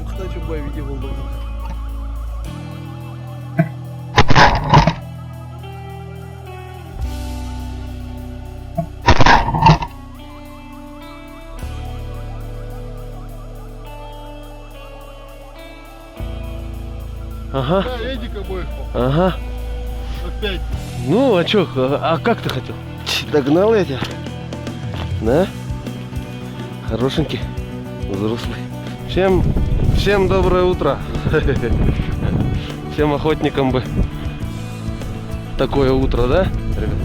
хочу бой видео был. Ага. Да, Эдика выехал. Ага. Опять. Ну, а чё, а как ты хотел? Догнал я тебя. Да? Хорошенький, взрослый. Всем доброе утро. Всем охотникам бы такое утро, да, ребят?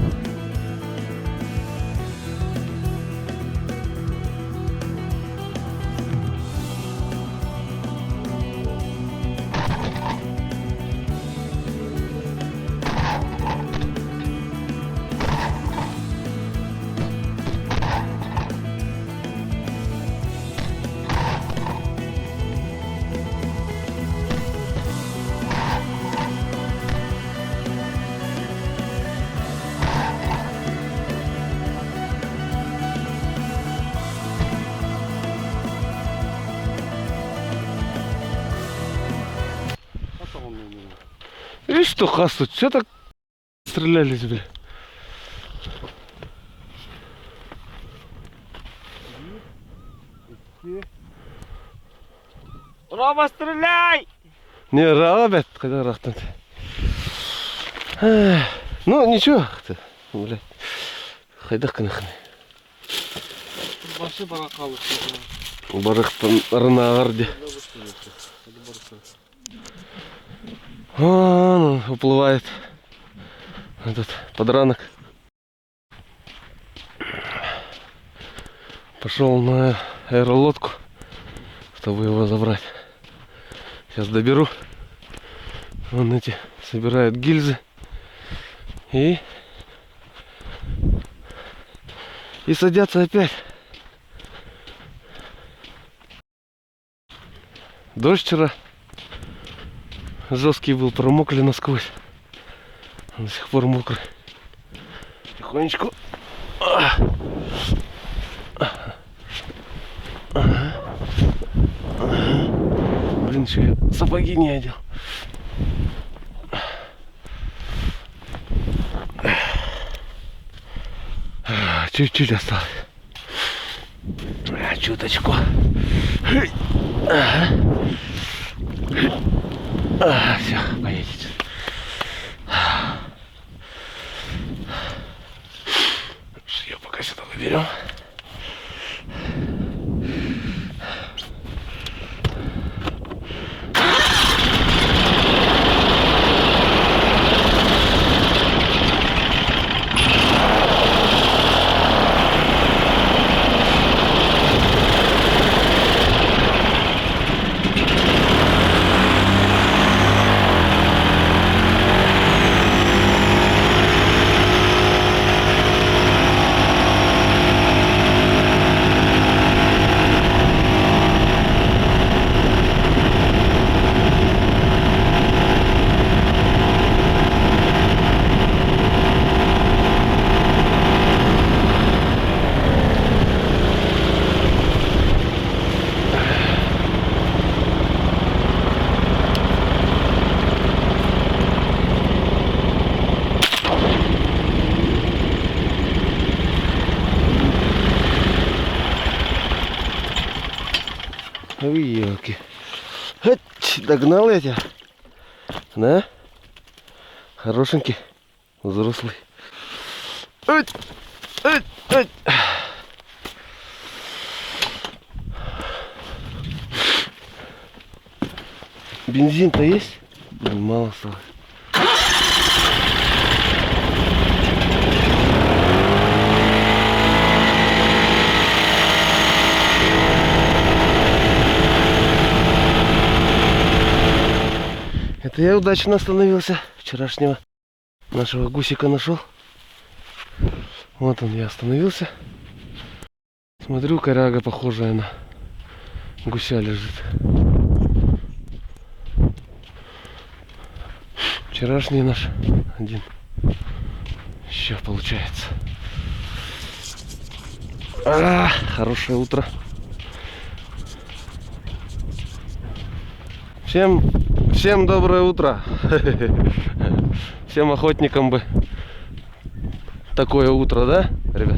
Видишь, что хастут? Все так стрелялись, бля. Рома, стреляй! Не, рабят, когда рахтант. Ну, ничего, ты, блядь. Хайдах-ка нахрен. Башы баракалы. Барахтан Ранагарде. Вон он уплывает. Этот подранок. Пошел на аэролодку, чтобы его забрать. Сейчас доберу. Вон эти собирают гильзы. И садятся опять. Дождь вчера жесткий был, промокли насквозь. Он до сих пор мокрый. Тихонечку. Блин, еще я сапоги не одел. Чуть-чуть осталось. Чуточку. Все, поедете. Ее пока сюда наберем. Ой, елки. Догнал я тебя. Да? Хорошенький. Взрослый. Бензин-то есть? Блин, мало осталось. Это я удачно остановился. Вчерашнего нашего гусика нашел. Вот он, я остановился. Смотрю, коряга похожая на гуся лежит. Вчерашний наш один. Еще получается. Хорошее утро. Всем доброе утро. Всем охотникам бы такое утро, да, ребят?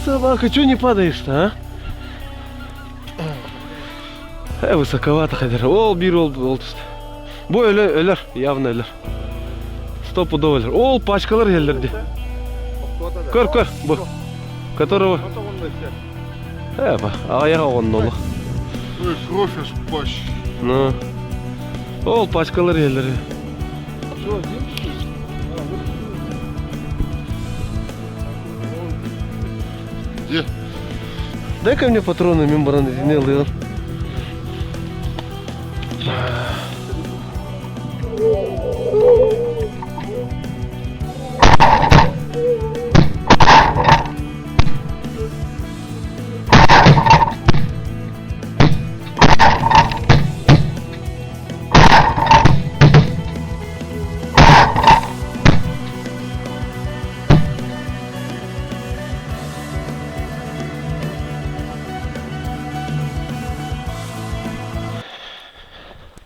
Собака, чё не падаешь-то, а? Высоковато хотя. Ол бир ол. Бой өлер, явно өлер. Стопудово өлер. Ол пачкалар ерлерде. Көр, бу. Которого? Аяга он нолу. Ой, кровь аж пащ. Ну. Ол пачкалар ерлер. Что, один? Где? Дай-ка мне патроны мембраны зеленые.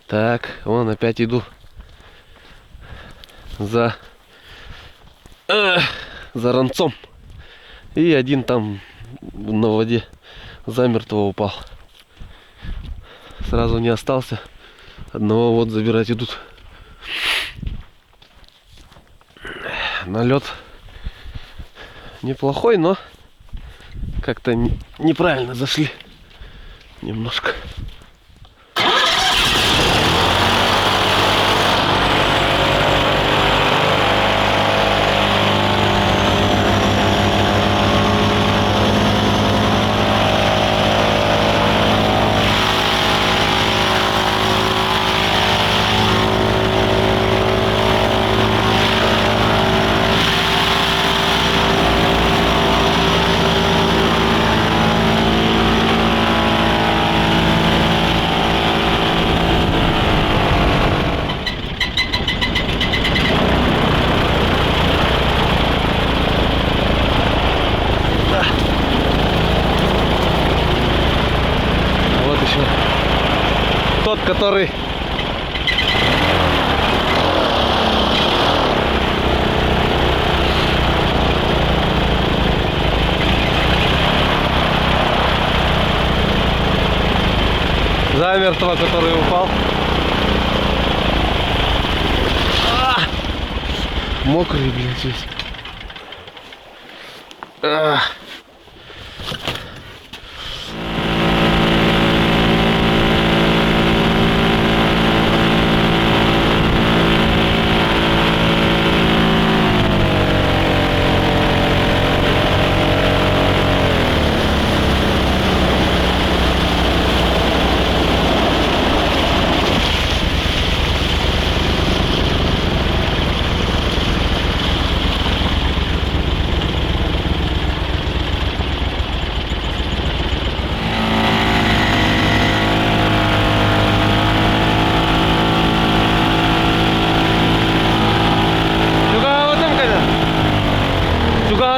Так, вон опять иду за ранцом. И один там на воде замертво упал. Сразу не остался. Одного вот забирать идут. Налет неплохой, но как-то неправильно зашли немножко. Тот, который замертво, который упал. Мокрый, блядь, весь.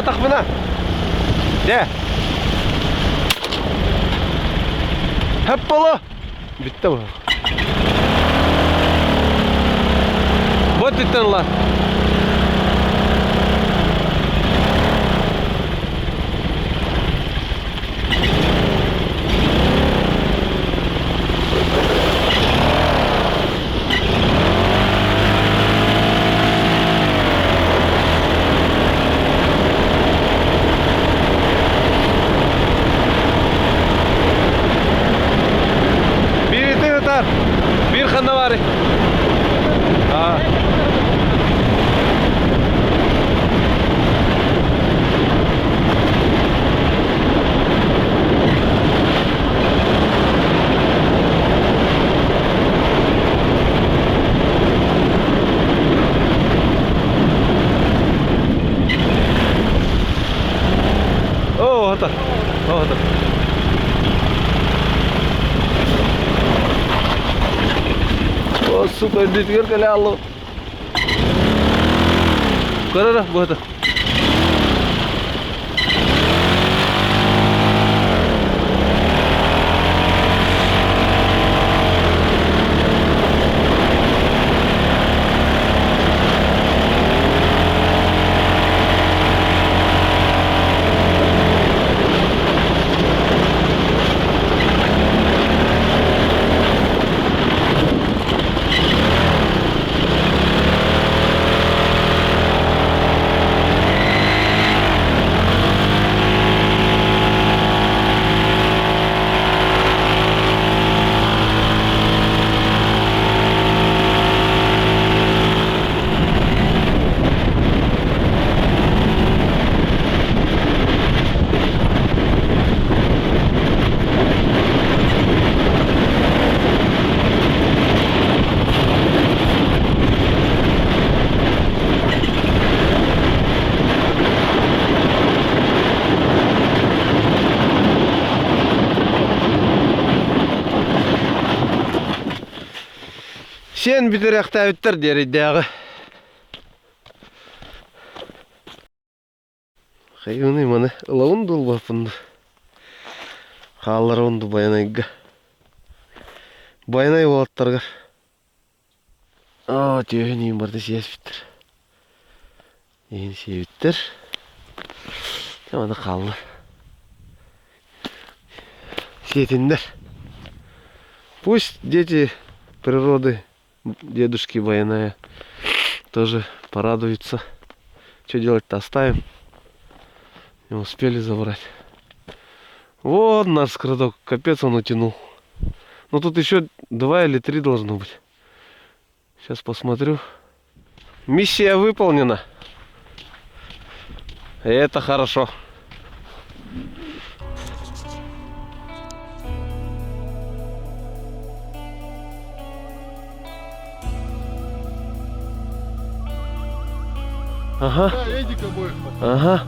Takmına. De. Hep balı. Bitti bu. Вот bittin lan. Bir ханавари. О, это. сука, дитгер келе алып. Көрөр бу это. Sen bitirəkdə ütlər deri dəğı. Xeyuni mana ılağın dolu bapındı. Қаллар онды баянайга. Баянай болаттарга. Түйен үйін барды сиес біттір. Ең сие біттір. Мана қаллар. Сиетіндер. Пусть дети природы, дедушки Баяная, тоже порадуются. Что делать-то, оставим. Не успели забрать. Вот наш скородок, капец он утянул. Но тут еще 2 или 3 должно быть. Сейчас посмотрю. Миссия выполнена. И это хорошо. Ага. Да, Эдика будет. Ага.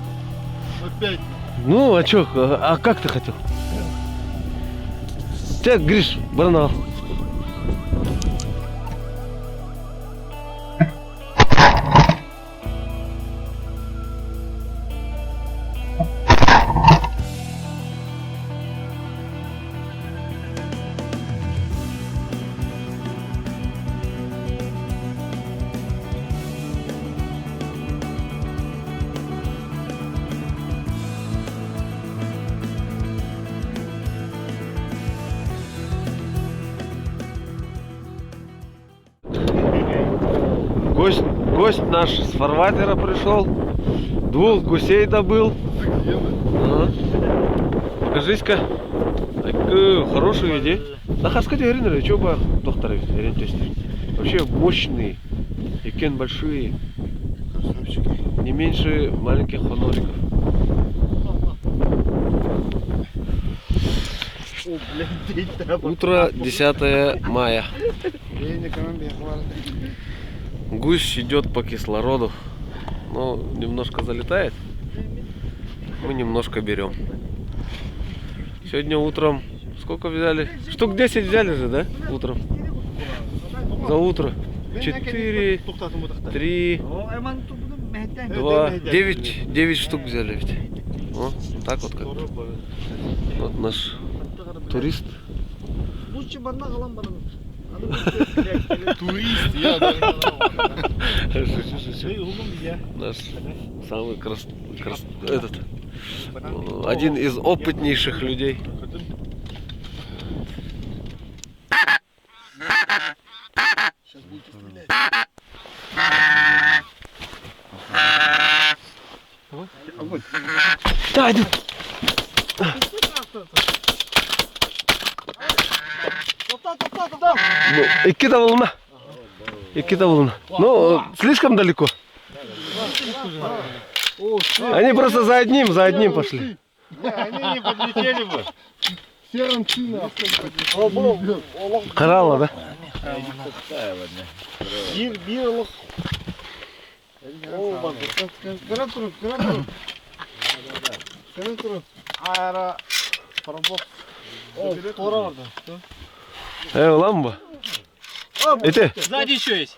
Опять. Ну, а чё, а как ты хотел? Так, Гриш, банал. Гость наш с фарватера пришел, 2 гусей добыл. Ага. Покажись-ка. Хорошую идею. Да хаскать говорили, что бы докторы вообще мощные, екен большие, не меньше маленьких фонариков. Утро 10 мая. Гусь идет по кислороду, но немножко залетает. Мы немножко берем. Сегодня утром сколько взяли? Штук 10 взяли же, да? Утром. За утро. 4, 3, 2, 9 штук взяли ведь. О, так вот как. Вот наш турист. Турист, я да. Наш самый один из опытнейших людей. Сейчас будете стрелять. Да, иди. Ну, Икки волна. Ну, слишком далеко. Они просто за одним пошли. Они не подлетели бы. Серантина. Карала, да? Бирлық. Айра. Парабок. Тора vardı. Ulan bu. Это? Сзади еще есть.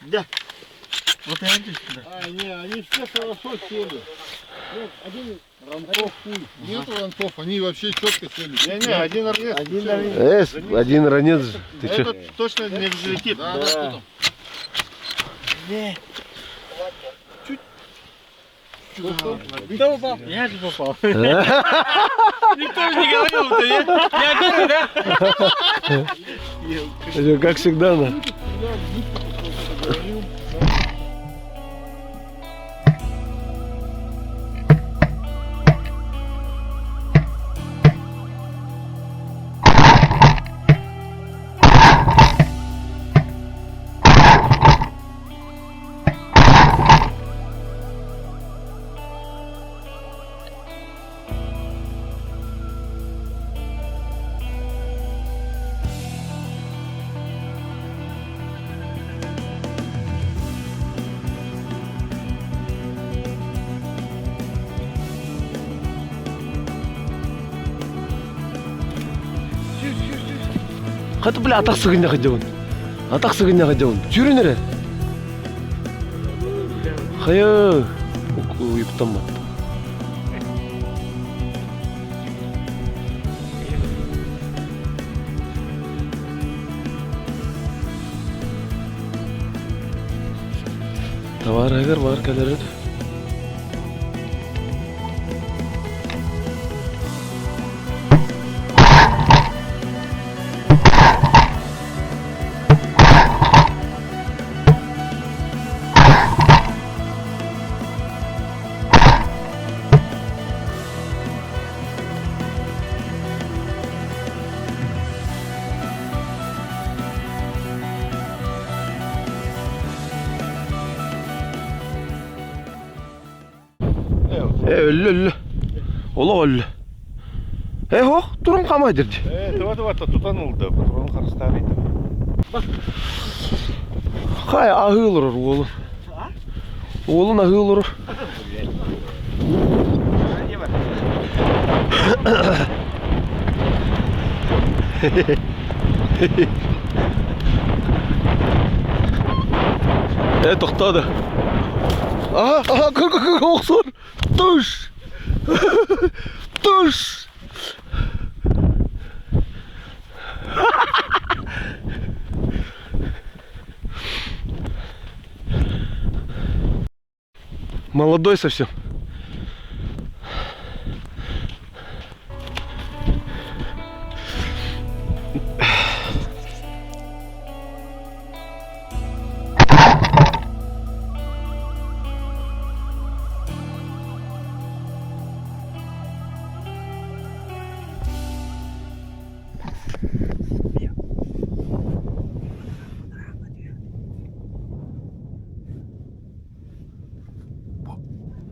Да. Вот это сюда. А, не, они все хорошо сели. Нет, один ранков хуй. Нету ранков, они вообще четко сели. Не, один армейский. Один армейский. Один ранец. Ты чё? Этот точно не взлетит. Да, да, кто там? Кто попал? Я же попал. Никто же не говорил, я первый, да? Это как всегда, да. Хаты бля атақ сығына қадеуін. Атақ сығына қадеуін. Жүрі нере? Қайы. Ұйықтан ба. Товар әгер бар кәлер еді. Өлі. Ола өлі. О, тұрын қамай дерді. Това тұтанылды. Патроны қарыстағайды. Қай ағы олыр олын. Олын ағы олыр. Тоқтады. Көр, оқсыр. Тұш. Тұш. Молодой совсем.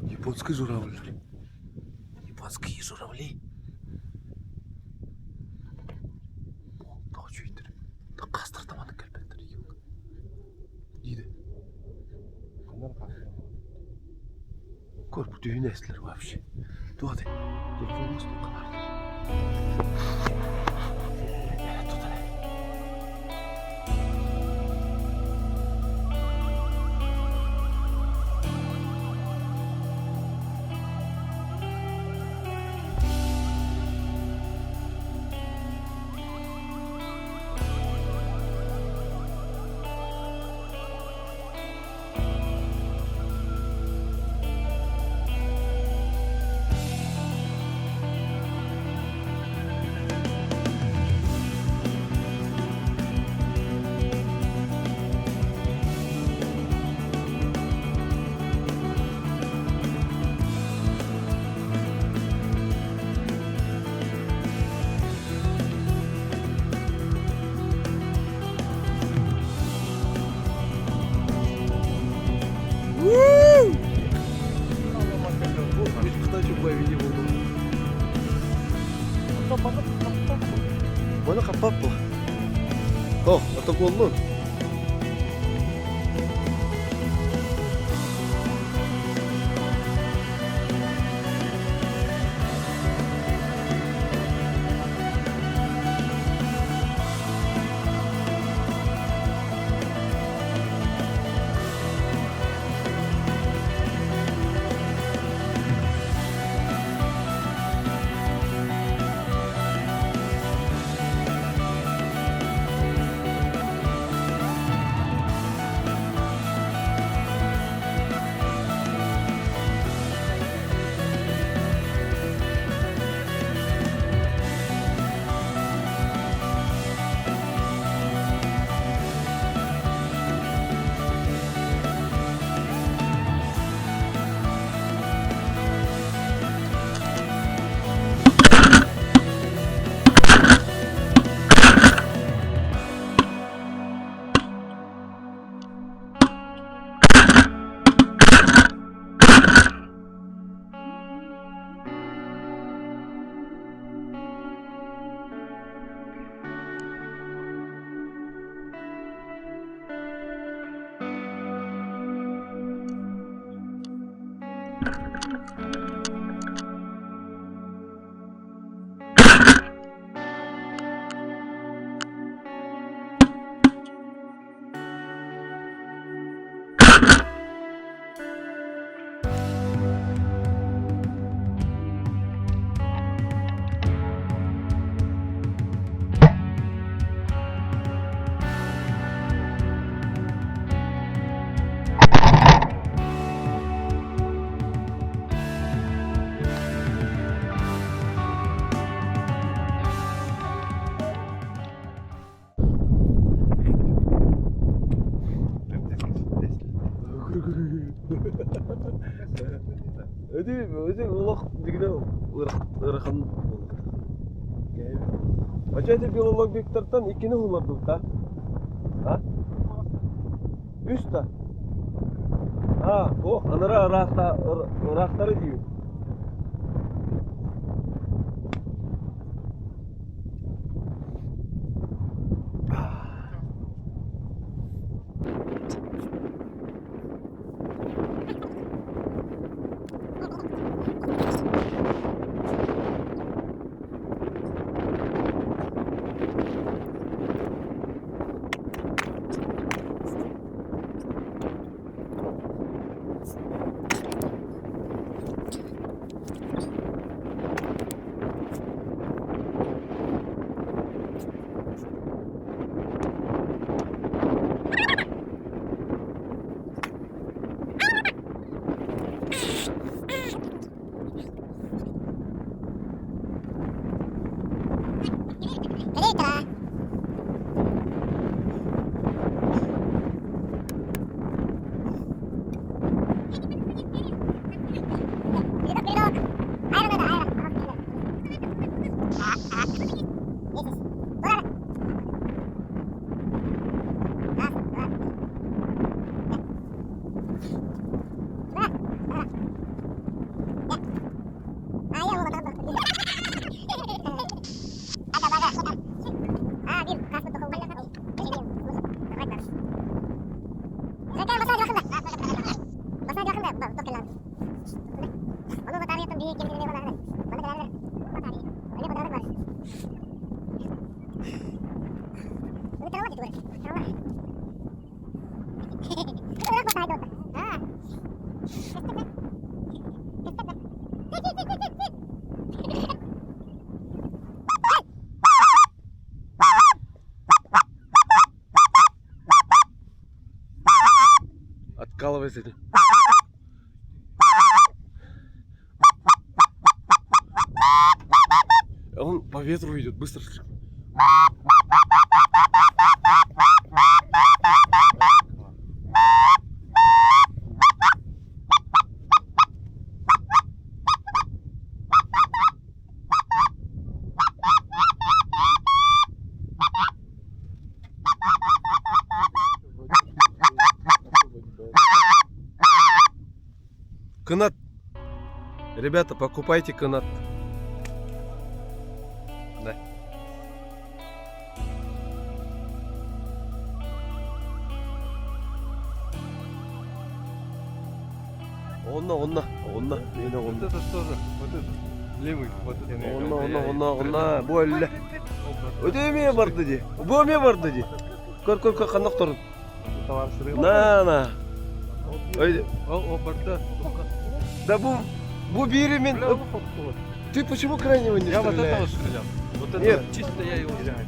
Японские журавли. Японские журавли. Тау жүйдір. Қастыр таманы кәлбеттір. Дейді. Көр, бұл дүйін әсілер вообще. Туады. Телефон ұстың қаларды. Bana kapat bu. Oh, atak oldu. Öde ulaq degine ырахын. Ачайда биолог бектартан икини уларды та. Ha? Üstte. Ha, o anara ıraqları diyor. Откалывай с этим. Он по ветру идет, быстро. Канат. Ребята, покупайте канат. Да. Онна. Вот это тоже, вот это. Левый, вот это. Онна. Болля. Ödemeye var dedi. Ödemeye var dedi. Kör kandak turun. Товар сырый. На. Öyle. О, порта. Да bu biri min. Ты почему крайнего не Я вот этого стреляешь? стрелял. Вот это Нет. чисто я его стреляю.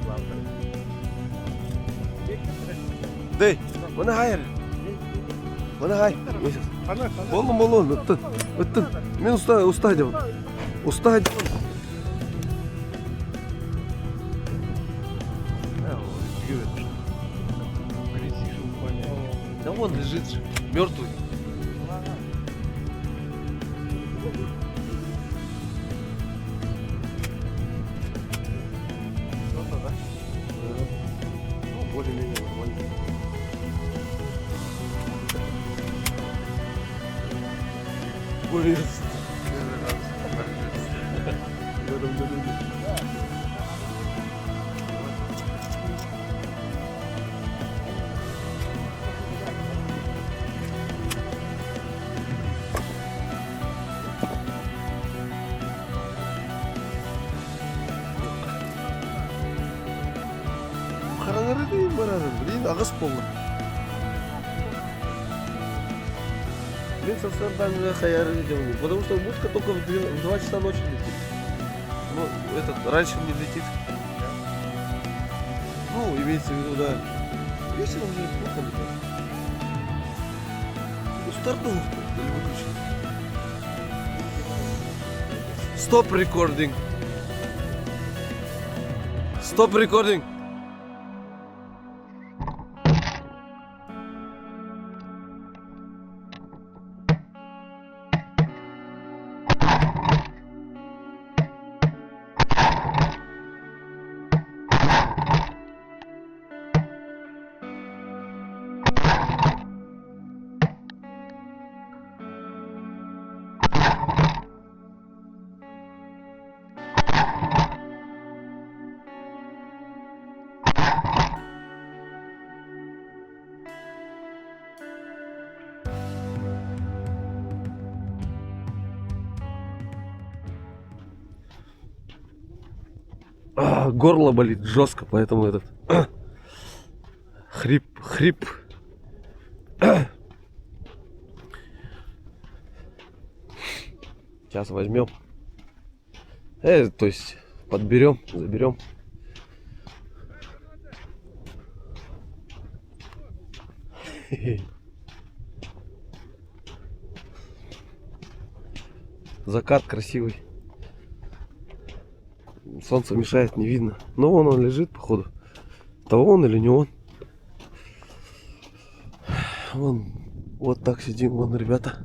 Дай. Bana hayır. Bana hayır. Она. Болон. Öttün. Men usta hadi. Usta hadi. Да вон лежит же. Мертвый. Ну, более-менее нормально. Ой, Қараңғыры дейін барады, блин, ағыс болды. Мен совсем хаяры не делаю, потому что будка только в 2 часа ночи летит. Ну, этот раньше не летит. Ну, имеется в виду, да. Вечером уже плохо летает. Ну, стартнул или выключил. Stop recording. Stop recording. горло болит жестко, поэтому этот хрип. Сейчас возьмем. То есть подберем, заберем. Закат красивый. Солнце мешает, не видно. Но вон он лежит, походу. То он или не он. Вон, вот так сидим, вон, ребята.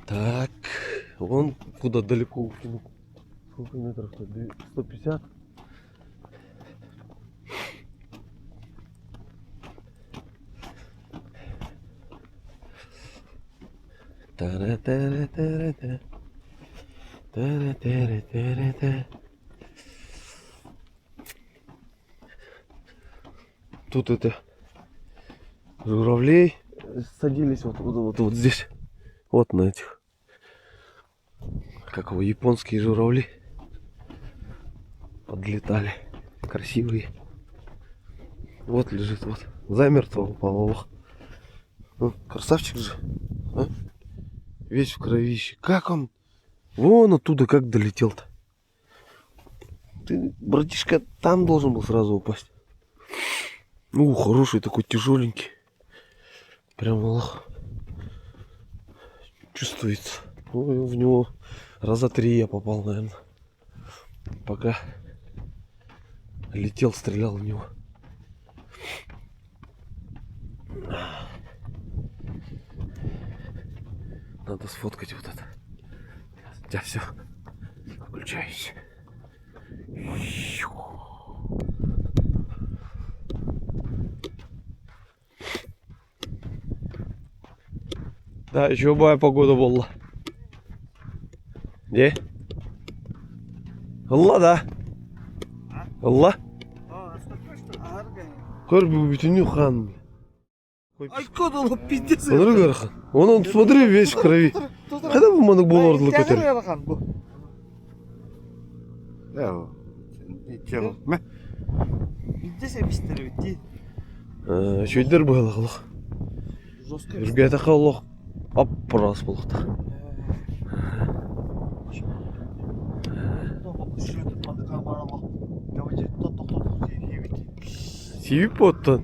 Так, вон куда далеко укинул. Сколько метров-то? 150. Та-ра-та-ра-та-ра-та. Та-ра-та-ра-та-ра-та. Тут это журавлей садились вот здесь. Вот на этих. Как его, японские журавли. Подлетали. Красивые. Вот лежит, вот. Замертво упал. Красавчик же. А? Весь в кровище. Как он? Вон оттуда как долетел-то. Ты, братишка, там должен был сразу упасть. Ну, хороший такой, тяжеленький. Прям лох. Чувствуется. Ой, в него раза 3 я попал, наверное. Пока летел, стрелял в него. Надо сфоткать вот это. Я все. Включаюсь. Да, еще бая погода была. Где? Алла, да. Алла. Корби битюню хан. Откуда он пиздец? Он смотри, весь в крови. Когда вы маны буларды көтер? Шүйдер байлық лық. Үргәті қалық. Аппырас болықта. Севіп оттан.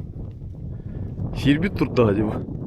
Сербет тұрда деп.